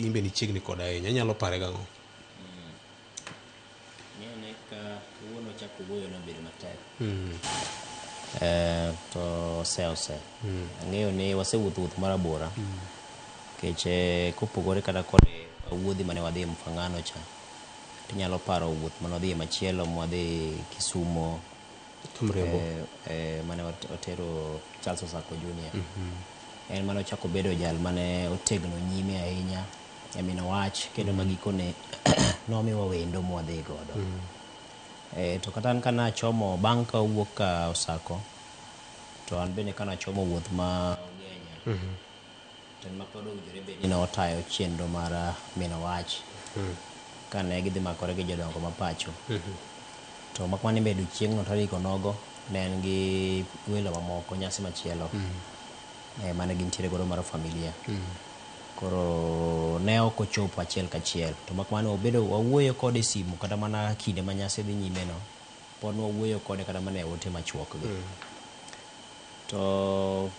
imbe ni chiegni koda ahinya, nyalo pare gang'o? Ng'ene ka wuono chako wuoyo nobedo matek. To ose. Ang'eyo ni wasewuotho wuoth marabora. Keche kopogore kata kod wuodhi mane wadhi Mfangano cha. Tinyalo paro wuoth mane wadhi machielo mwadhi Kisumo. Mane otero Charles Osako Junior. En mane ochako bedo jal mane otegno nyime ahinya. Yamino wach kendo magikone nomiwa wendo mwadhi godo. To kata an kana chomo bang' ka wuok ka Osako, to an bende kana chomo wuoth ma Ugenya. To en mapod owinjore bed ni otayo chenro mar mino wach. Kane gidhi makore gi jodongo ma pacho. To makmana ni bedo chieng'no tarik onogo ne en gi welo mamoko nyasi machielo. Mane gintiere godo mar familia. Koro ne ok ochopo achiel kachiel. To makmana obedo wawuoyo kode simu kata mana kinde ma nyasi dhi nyime no. Pod wawuoyo kode kata mana e ote machuok gi. To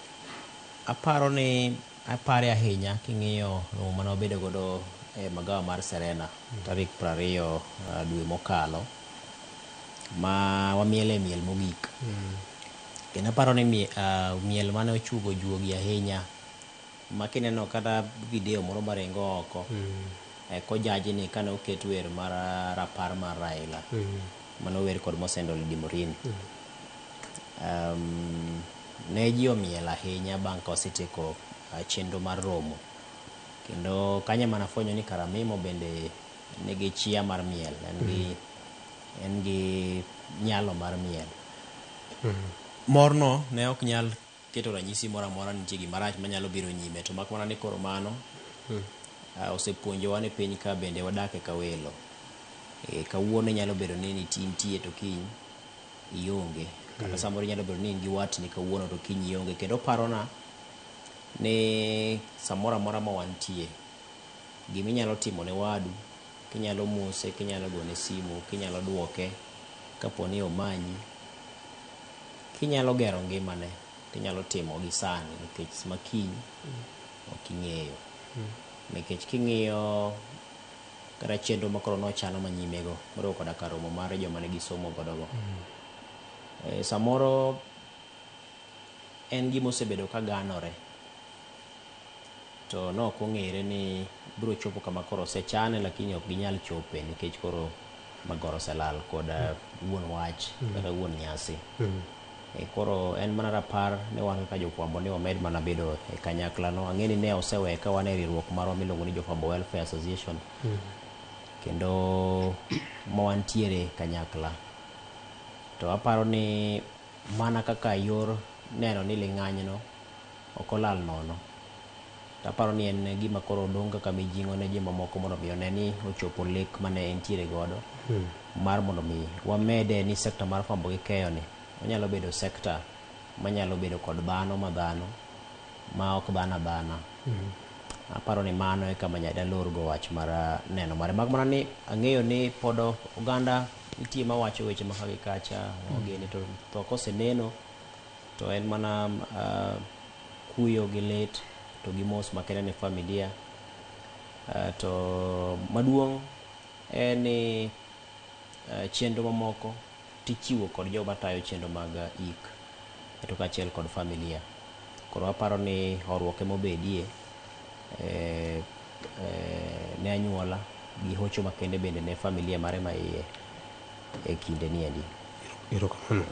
apare ahinya king'iyo romo mane wabedo godo e magawa mar Serena tarik 20 dwe mokalo ma wamiele miel mogik. Kendo aparo ni miel mane ochugo juogi ahinya ma kineno kata video moro maringo oko kojaji ni kane oket wer mar rapar mar Raila mane ower kod Mosendo Lady Morini. Ne ji omiel ahinya bang' ka wasetieko chenro mar romo. Kendo kanya mana fwenyo ni Karamimo bende nigi chia mar miel. En gi nyalo mar miel. Morno ne ok nyal keto ranyisi moro amora ni nitie gima rach manyalo biro nyime. To makmana ni koro mano osepuonjowa ni piny ka bende wadake ka welo. Kawuono nyalo bedo ni nitie to kiny ionge. Kata samoro nyalo bedo ni in gi watni kawuono to kiny ionge. Kendo parona ni samoro amora ma wantie, giminyalo timo ne wadu, kinyalo mose, kinyalo gone simu, kinyalo duoke kapo ni omanyi, kinyalo gero ngimane, tinyalo timo gi sani nikech makiny ok ing'eyo. Nikech king'iyo kata chenro makoro nochano manyimego moriwo koda ka romo mar joma ne gisomo godogo. Samoro en gima osebedo ka ganore. To nok ong'ere ni biro chopo kama koro osechane lakini ok ginyal chope nikech koro magoro oselal kod wuon wach kata wuon nyasi. Koro en mana rapar ne wan kaka jofwambo ni wamed mana bedo e kanyakla no. Ang'e ni ne osewe ka wan e riwruok marwa miluongo ni Jofwambo Welfare Association. Kendo ma wantiere kanyakla. To aparo ni mana kaka yor neno ni ling'anyno ok olal nono. To aparo ni en gima koro dong' kaka mijing'o ne joma moko mondo mi one ni ochopo lek mane entiere godo. Mar mondo mi wamede ni sekta mar fwambo gi keyo ni onyalo bedo sekta manyalo bedo kod dhano ma ok dhana. Aparo ni mano e kama nyada lor go wach mar neno mare. Makmana ni ang'eyo ni pod oganda nitie mawacho weche ma kagi kacha ogeni to koseneno to en mana kuyo gi lit to gi mos makende ne familia. To maduong' en ni chenro mamoko tichiwo kod joma tayo chenro mag ik to kaachiel kod familia. Koro aparo ni horuok emobedie ne anyuola gi hocho makende bende ne familia mare ma iye e kinde niendi. Erokamano.